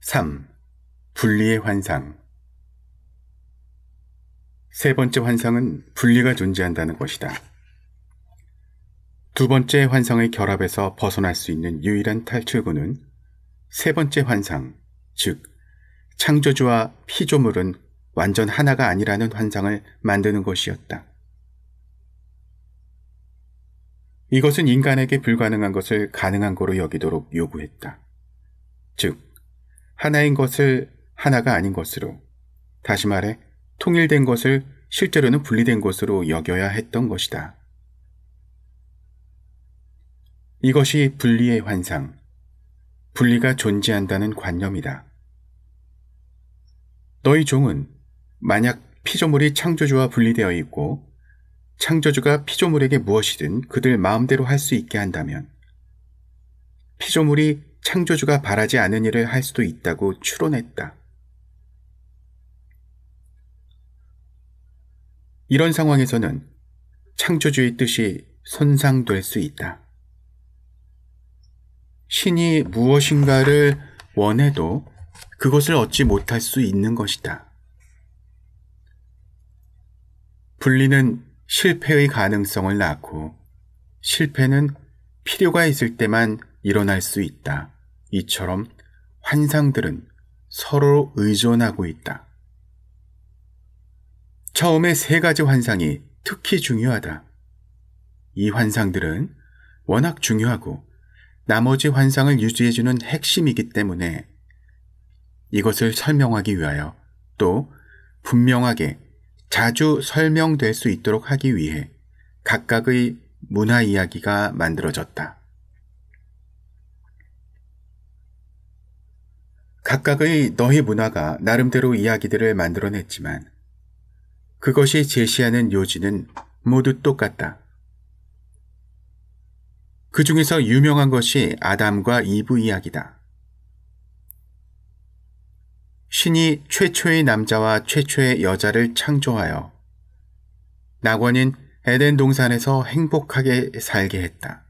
3. 분리의 환상. 세 번째 환상은 분리가 존재한다는 것이다. 두 번째 환상의 결합에서 벗어날 수 있는 유일한 탈출구는 세 번째 환상, 즉 창조주와 피조물은 완전 하나가 아니라는 환상을 만드는 것이었다. 이것은 인간에게 불가능한 것을 가능한 거로 여기도록 요구했다. 즉, 하나인 것을 하나가 아닌 것으로, 다시 말해 통일된 것을 실제로는 분리된 것으로 여겨야 했던 것이다. 이것이 분리의 환상, 분리가 존재한다는 관념이다. 너희 종은 만약 피조물이 창조주와 분리되어 있고 창조주가 피조물에게 무엇이든 그들 마음대로 할 수 있게 한다면 피조물이 창조주가 바라지 않은 일을 할 수도 있다고 추론했다. 이런 상황에서는 창조주의 뜻이 손상될 수 있다. 신이 무엇인가를 원해도 그것을 얻지 못할 수 있는 것이다. 분리는 실패의 가능성을 낳고 실패는 필요가 있을 때만 일어날 수 있다. 이처럼 환상들은 서로 의존하고 있다. 처음에 세 가지 환상이 특히 중요하다. 이 환상들은 워낙 중요하고 나머지 환상을 유지해주는 핵심이기 때문에 이것을 설명하기 위하여 또 분명하게 자주 설명될 수 있도록 하기 위해 각각의 문화 이야기가 만들어졌다. 각각의 너희 문화가 나름대로 이야기들을 만들어냈지만 그것이 제시하는 요지는 모두 똑같다. 그 중에서 유명한 것이 아담과 이브 이야기다. 신이 최초의 남자와 최초의 여자를 창조하여 낙원인 에덴 동산에서 행복하게 살게 했다.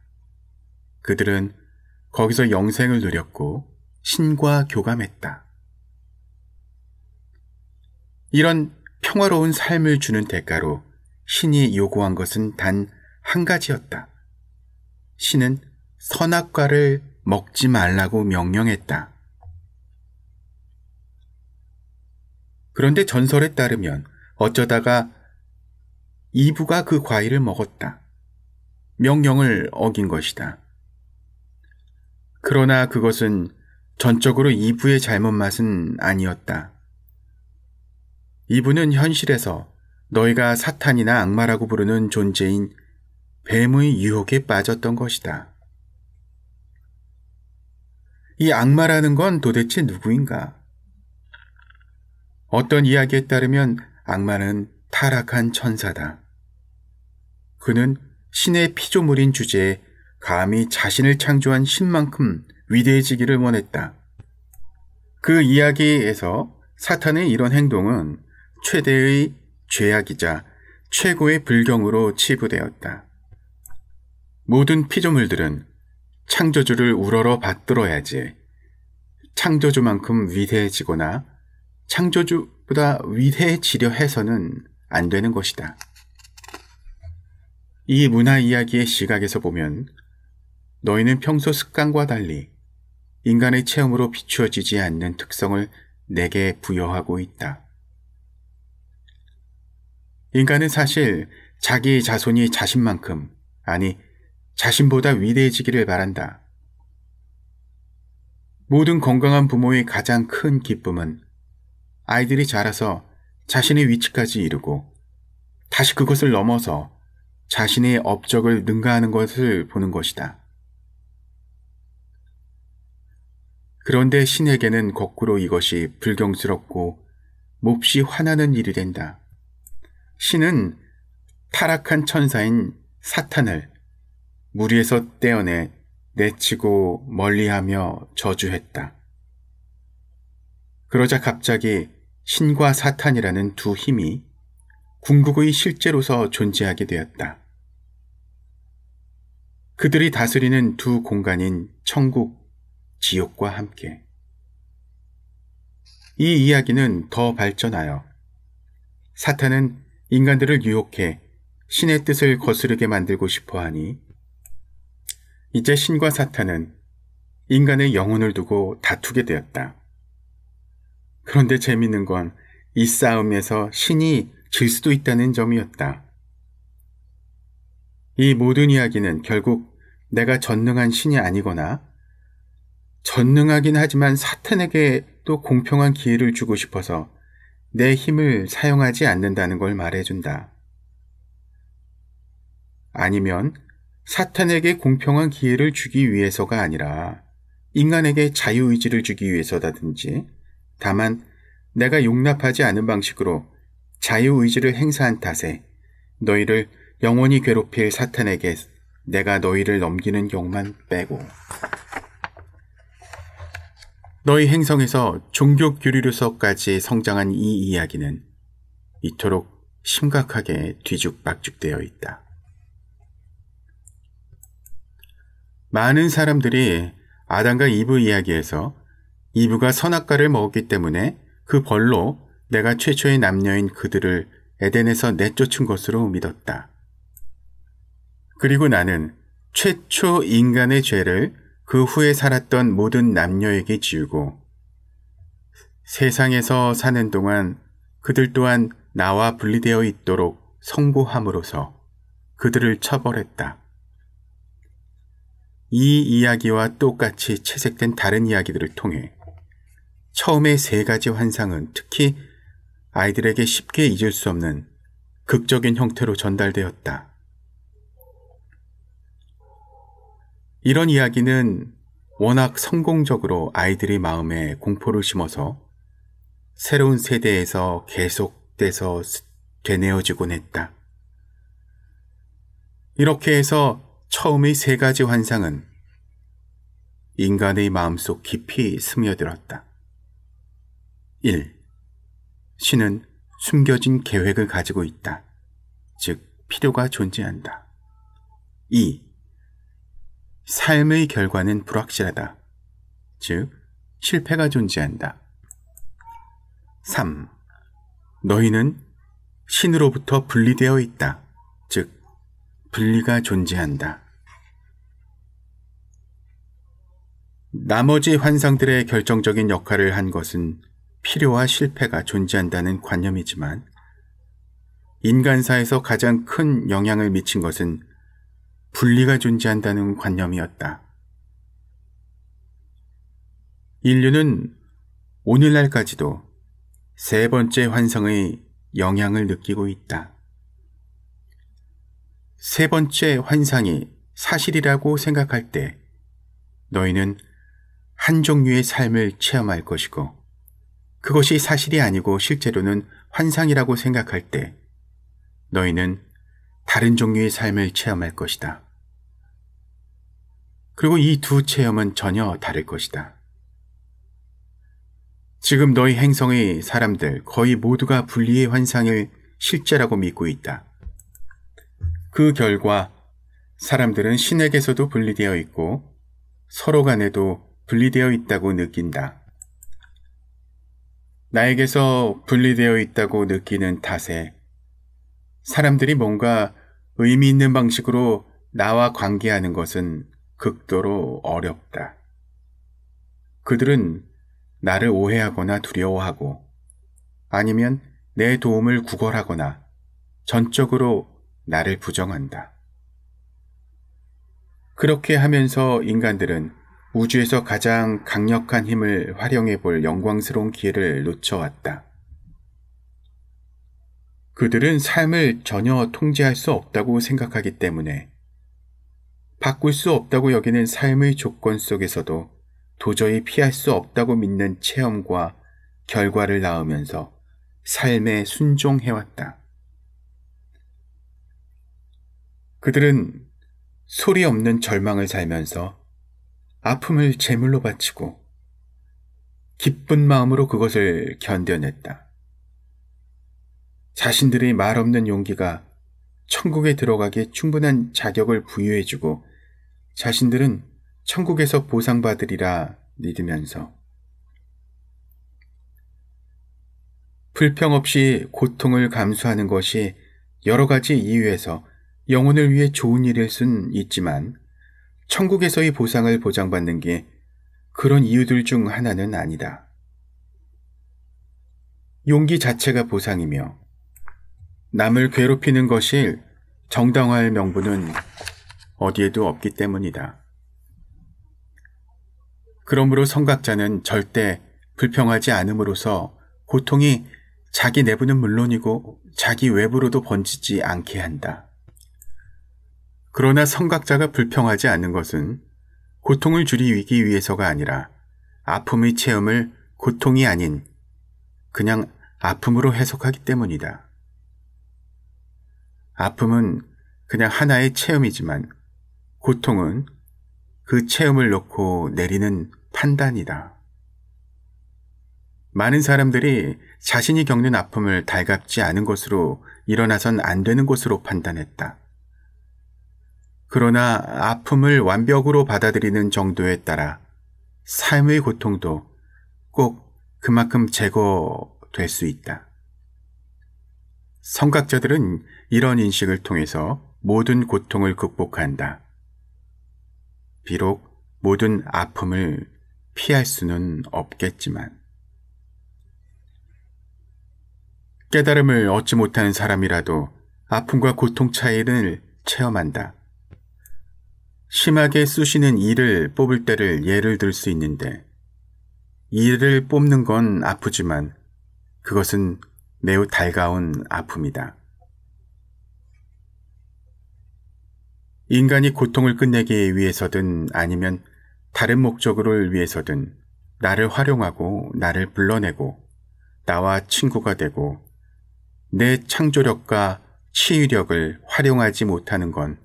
그들은 거기서 영생을 누렸고 신과 교감했다. 이런 평화로운 삶을 주는 대가로 신이 요구한 것은 단 한 가지였다. 신은 선악과를 먹지 말라고 명령했다. 그런데 전설에 따르면 어쩌다가 이브가 그 과일을 먹었다. 명령을 어긴 것이다. 그러나 그것은 전적으로 이브의 잘못 맛은 아니었다. 이브는 현실에서 너희가 사탄이나 악마라고 부르는 존재인 뱀의 유혹에 빠졌던 것이다. 이 악마라는 건 도대체 누구인가? 어떤 이야기에 따르면 악마는 타락한 천사다. 그는 신의 피조물인 주제에 감히 자신을 창조한 신만큼 위대해지기를 원했다. 그 이야기에서 사탄의 이런 행동은 최대의 죄악이자 최고의 불경으로 치부되었다. 모든 피조물들은 창조주를 우러러 받들어야지 창조주만큼 위대해지거나 창조주보다 위대해지려 해서는 안 되는 것이다. 이 문화 이야기의 시각에서 보면 너희는 평소 습관과 달리 인간의 체험으로 비추어지지 않는 특성을 내게 부여하고 있다. 인간은 사실 자기 자손이 자신만큼, 아니 자신보다 위대해지기를 바란다. 모든 건강한 부모의 가장 큰 기쁨은 아이들이 자라서 자신의 위치까지 이루고 다시 그것을 넘어서 자신의 업적을 능가하는 것을 보는 것이다. 그런데 신에게는 거꾸로 이것이 불경스럽고 몹시 화나는 일이 된다. 신은 타락한 천사인 사탄을 무리에서 떼어내 내치고 멀리하며 저주했다. 그러자 갑자기 신과 사탄이라는 두 힘이 궁극의 실제로서 존재하게 되었다. 그들이 다스리는 두 공간인 천국, 지옥과 함께. 이 이야기는 더 발전하여 사탄은 인간들을 유혹해 신의 뜻을 거스르게 만들고 싶어 하니 이제 신과 사탄은 인간의 영혼을 두고 다투게 되었다. 그런데 재미있는 건 이 싸움에서 신이 질 수도 있다는 점이었다. 이 모든 이야기는 결국 내가 전능한 신이 아니거나 전능하긴 하지만 사탄에게 또 공평한 기회를 주고 싶어서 내 힘을 사용하지 않는다는 걸 말해준다. 아니면 사탄에게 공평한 기회를 주기 위해서가 아니라 인간에게 자유의지를 주기 위해서다든지, 다만 내가 용납하지 않은 방식으로 자유의지를 행사한 탓에 너희를 영원히 괴롭힐 사탄에게 내가 너희를 넘기는 경우만 빼고. 너희 행성에서 종교 교류로서까지 성장한 이 이야기는 이토록 심각하게 뒤죽박죽되어 있다. 많은 사람들이 아담과 이브 이야기에서 이브가 선악과를 먹었기 때문에 그 벌로 내가 최초의 남녀인 그들을 에덴에서 내쫓은 것으로 믿었다. 그리고 나는 최초 인간의 죄를 그 후에 살았던 모든 남녀에게 지우고 세상에서 사는 동안 그들 또한 나와 분리되어 있도록 성보함으로써 그들을 처벌했다. 이 이야기와 똑같이 채색된 다른 이야기들을 통해 처음의 세 가지 환상은 특히 아이들에게 쉽게 잊을 수 없는 극적인 형태로 전달되었다. 이런 이야기는 워낙 성공적으로 아이들의 마음에 공포를 심어서 새로운 세대에서 계속돼서 되뇌어지곤 했다. 이렇게 해서 처음의 세 가지 환상은 인간의 마음속 깊이 스며들었다. 1. 신은 숨겨진 계획을 가지고 있다. 즉, 필요가 존재한다. 2. 삶의 결과는 불확실하다. 즉, 실패가 존재한다. 3. 너희는 신으로부터 분리되어 있다. 즉, 분리가 존재한다. 나머지 환상들의 결정적인 역할을 한 것은 필요와 실패가 존재한다는 관념이지만 인간사에서 가장 큰 영향을 미친 것은 분리가 존재한다는 관념이었다. 인류는 오늘날까지도 세 번째 환상의 영향을 느끼고 있다. 세 번째 환상이 사실이라고 생각할 때 너희는 한 종류의 삶을 체험할 것이고, 그것이 사실이 아니고 실제로는 환상이라고 생각할 때 너희는 다른 종류의 삶을 체험할 것이다. 그리고 이 두 체험은 전혀 다를 것이다. 지금 너희 행성의 사람들 거의 모두가 분리의 환상을 실제라고 믿고 있다. 그 결과 사람들은 신에게서도 분리되어 있고 서로 간에도 분리되어 있다고 느낀다. 나에게서 분리되어 있다고 느끼는 탓에 사람들이 뭔가 의미 있는 방식으로 나와 관계하는 것은 극도로 어렵다. 그들은 나를 오해하거나 두려워하고 아니면 내 도움을 구걸하거나 전적으로 나를 부정한다. 그렇게 하면서 인간들은 우주에서 가장 강력한 힘을 활용해 볼 영광스러운 기회를 놓쳐왔다. 그들은 삶을 전혀 통제할 수 없다고 생각하기 때문에 바꿀 수 없다고 여기는 삶의 조건 속에서도 도저히 피할 수 없다고 믿는 체험과 결과를 낳으면서 삶에 순종해왔다. 그들은 소리 없는 절망을 살면서 아픔을 제물로 바치고 기쁜 마음으로 그것을 견뎌냈다. 자신들의 말 없는 용기가 천국에 들어가기에 충분한 자격을 부여해주고 자신들은 천국에서 보상받으리라 믿으면서 불평 없이 고통을 감수하는 것이 여러 가지 이유에서 영혼을 위해 좋은 일일 순 있지만 천국에서의 보상을 보장받는 게 그런 이유들 중 하나는 아니다. 용기 자체가 보상이며 남을 괴롭히는 것이 정당화할 명분은 어디에도 없기 때문이다. 그러므로 선각자는 절대 불평하지 않음으로써 고통이 자기 내부는 물론이고 자기 외부로도 번지지 않게 한다. 그러나 선각자가 불평하지 않는 것은 고통을 줄이기 위해서가 아니라 아픔의 체험을 고통이 아닌 그냥 아픔으로 해석하기 때문이다. 아픔은 그냥 하나의 체험이지만 고통은 그 체험을 놓고 내리는 판단이다. 많은 사람들이 자신이 겪는 아픔을 달갑지 않은 것으로 일어나선 안 되는 것으로 판단했다. 그러나 아픔을 완벽으로 받아들이는 정도에 따라 삶의 고통도 꼭 그만큼 제거될 수 있다. 선각자들은 이런 인식을 통해서 모든 고통을 극복한다. 비록 모든 아픔을 피할 수는 없겠지만. 깨달음을 얻지 못하는 사람이라도 아픔과 고통 차이를 체험한다. 심하게 쑤시는 이를 뽑을 때를 예를 들 수 있는데 이를 뽑는 건 아프지만 그것은 매우 달가운 아픔이다. 인간이 고통을 끝내기 위해서든 아니면 다른 목적을 위해서든 나를 활용하고 나를 불러내고 나와 친구가 되고 내 창조력과 치유력을 활용하지 못하는 건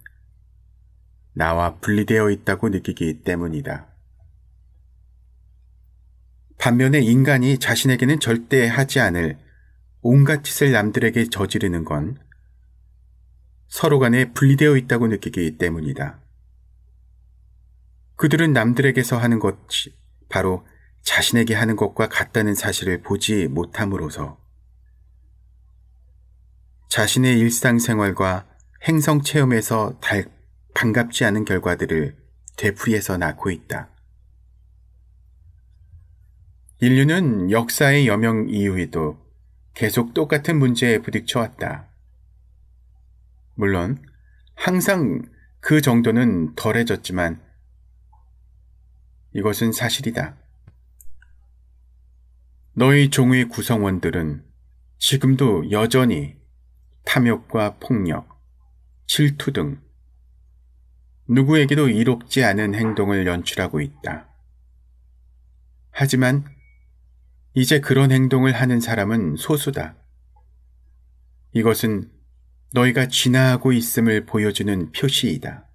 나와 분리되어 있다고 느끼기 때문이다. 반면에 인간이 자신에게는 절대 하지 않을 온갖 짓을 남들에게 저지르는 건 서로 간에 분리되어 있다고 느끼기 때문이다. 그들은 남들에게서 하는 것이 바로 자신에게 하는 것과 같다는 사실을 보지 못함으로써 자신의 일상생활과 행성체험에서 반갑지 않은 결과들을 되풀이해서 낳고 있다. 인류는 역사의 여명 이후에도 계속 똑같은 문제에 부딪혀왔다. 물론 항상 그 정도는 덜해졌지만 이것은 사실이다. 너희 종의 구성원들은 지금도 여전히 탐욕과 폭력, 질투 등 누구에게도 이롭지 않은 행동을 연출하고 있다. 하지만 이제 그런 행동을 하는 사람은 소수다. 이것은 너희가 진화하고 있음을 보여주는 표시이다.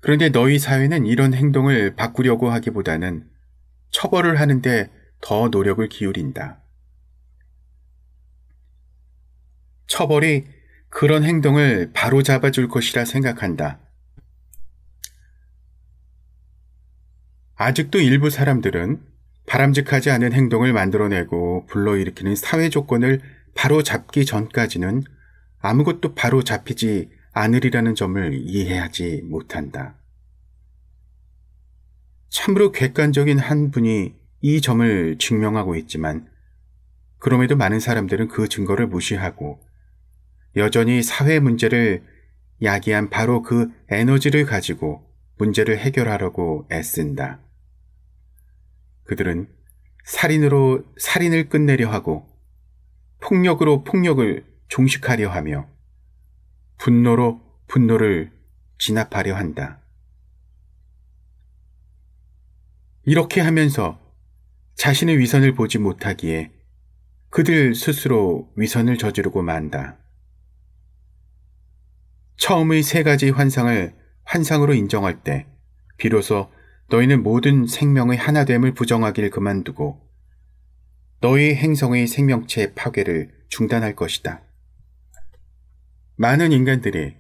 그런데 너희 사회는 이런 행동을 바꾸려고 하기보다는 처벌을 하는데 더 노력을 기울인다. 처벌이 그런 행동을 바로잡아줄 것이라 생각한다. 아직도 일부 사람들은 바람직하지 않은 행동을 만들어내고 불러일으키는 사회 조건을 바로잡기 전까지는 아무것도 바로잡히지 않으리라는 점을 이해하지 못한다. 참으로 객관적인 한 분이 이 점을 증명하고 있지만 그럼에도 많은 사람들은 그 증거를 무시하고 여전히 사회 문제를 야기한 바로 그 에너지를 가지고 문제를 해결하려고 애쓴다. 그들은 살인으로 살인을 끝내려 하고 폭력으로 폭력을 종식하려 하며 분노로 분노를 진압하려 한다. 이렇게 하면서 자신의 위선을 보지 못하기에 그들 스스로 위선을 저지르고 만다. 처음의 세 가지 환상을 환상으로 인정할 때 비로소 너희는 모든 생명의 하나됨을 부정하기를 그만두고 너희 행성의 생명체 파괴를 중단할 것이다. 많은 인간들이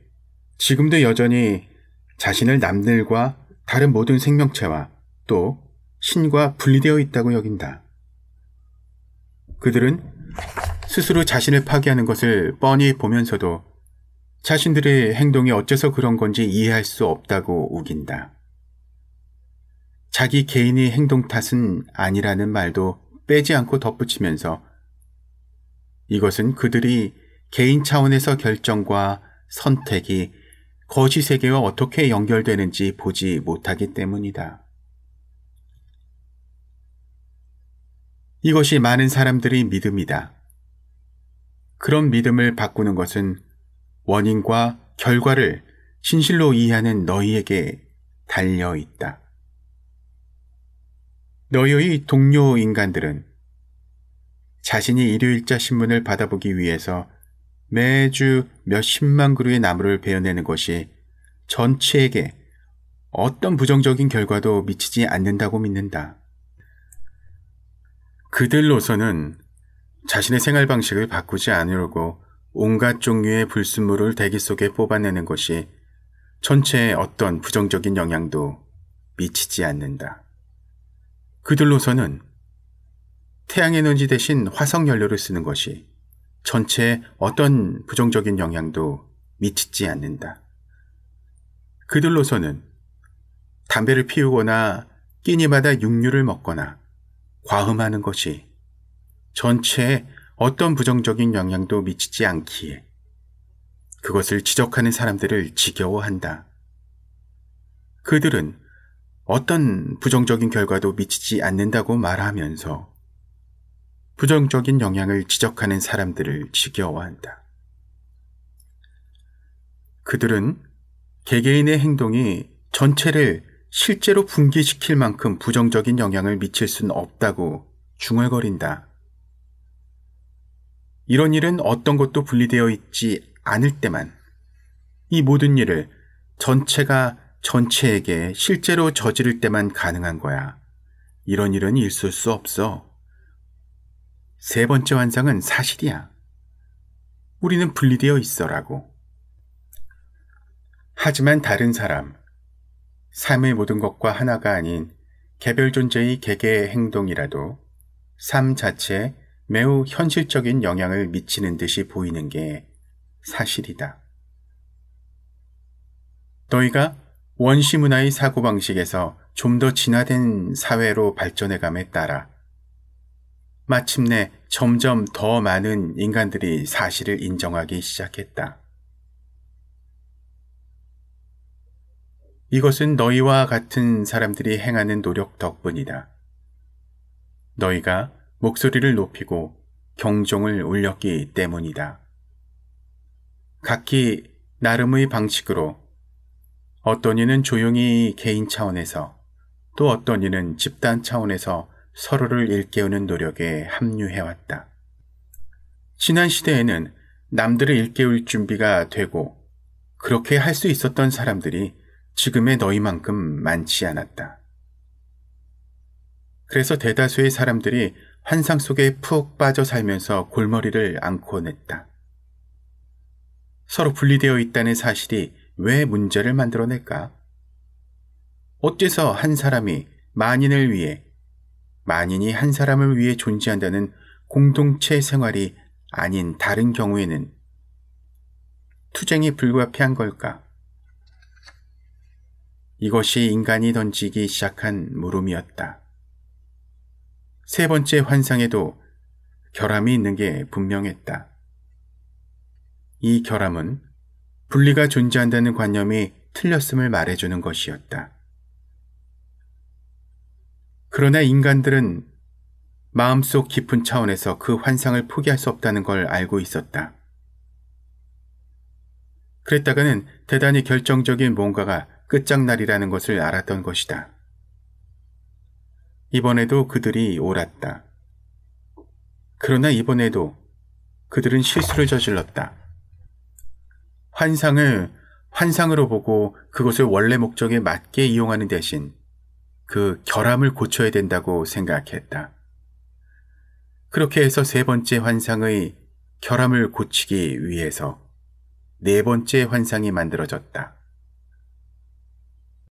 지금도 여전히 자신을 남들과 다른 모든 생명체와 또 신과 분리되어 있다고 여긴다. 그들은 스스로 자신을 파괴하는 것을 뻔히 보면서도 자신들의 행동이 어째서 그런 건지 이해할 수 없다고 우긴다. 자기 개인의 행동 탓은 아니라는 말도 빼지 않고 덧붙이면서 이것은 그들이 개인 차원에서 결정과 선택이 거시 세계와 어떻게 연결되는지 보지 못하기 때문이다. 이것이 많은 사람들의 믿음이다. 그런 믿음을 바꾸는 것은 원인과 결과를 진실로 이해하는 너희에게 달려 있다. 너희의 동료 인간들은 자신이 일요일자 신문을 받아보기 위해서 매주 몇십만 그루의 나무를 베어내는 것이 전체에게 어떤 부정적인 결과도 미치지 않는다고 믿는다. 그들로서는 자신의 생활 방식을 바꾸지 않으려고 온갖 종류의 불순물을 대기 속에 뽑아내는 것이 전체에 어떤 부정적인 영향도 미치지 않는다. 그들로서는 태양에너지 대신 화석연료를 쓰는 것이 전체에 어떤 부정적인 영향도 미치지 않는다. 그들로서는 담배를 피우거나 끼니마다 육류를 먹거나 과음하는 것이 전체에 어떤 부정적인 영향도 미치지 않기에 그것을 지적하는 사람들을 지겨워한다. 그들은 어떤 부정적인 결과도 미치지 않는다고 말하면서 부정적인 영향을 지적하는 사람들을 지겨워한다. 그들은 개개인의 행동이 전체를 실제로 붕괴시킬 만큼 부정적인 영향을 미칠 수는 없다고 중얼거린다. 이런 일은 어떤 것도 분리되어 있지 않을 때만, 이 모든 일을 전체가 전체에게 실제로 저지를 때만 가능한 거야. 이런 일은 있을 수 없어. 세 번째 환상은 사실이야. 우리는 분리되어 있어라고. 하지만 다른 사람, 삶의 모든 것과 하나가 아닌 개별 존재의 개개의 행동이라도 삶 자체에 매우 현실적인 영향을 미치는 듯이 보이는 게 사실이다. 너희가 원시 문화의 사고방식에서 좀 더 진화된 사회로 발전해감에 따라 마침내 점점 더 많은 인간들이 사실을 인정하기 시작했다. 이것은 너희와 같은 사람들이 행하는 노력 덕분이다. 너희가 목소리를 높이고 경종을 울렸기 때문이다. 각기 나름의 방식으로 어떤 이는 조용히 개인 차원에서 또 어떤 이는 집단 차원에서 서로를 일깨우는 노력에 합류해왔다. 지난 시대에는 남들을 일깨울 준비가 되고 그렇게 할 수 있었던 사람들이 지금의 너희만큼 많지 않았다. 그래서 대다수의 사람들이 환상 속에 푹 빠져 살면서 골머리를 앓고 냈다. 서로 분리되어 있다는 사실이 왜 문제를 만들어낼까? 어째서 한 사람이 만인을 위해, 만인이 한 사람을 위해 존재한다는 공동체 생활이 아닌 다른 경우에는 투쟁이 불가피한 걸까? 이것이 인간이 던지기 시작한 물음이었다. 세 번째 환상에도 결함이 있는 게 분명했다. 이 결함은 분리가 존재한다는 관념이 틀렸음을 말해주는 것이었다. 그러나 인간들은 마음속 깊은 차원에서 그 환상을 포기할 수 없다는 걸 알고 있었다. 그랬다가는 대단히 결정적인 뭔가가 끝장날이라는 것을 알았던 것이다. 이번에도 그들이 옳았다. 그러나 이번에도 그들은 실수를 저질렀다. 환상을 환상으로 보고 그것을 원래 목적에 맞게 이용하는 대신 그 결함을 고쳐야 된다고 생각했다. 그렇게 해서 세 번째 환상의 결함을 고치기 위해서 네 번째 환상이 만들어졌다.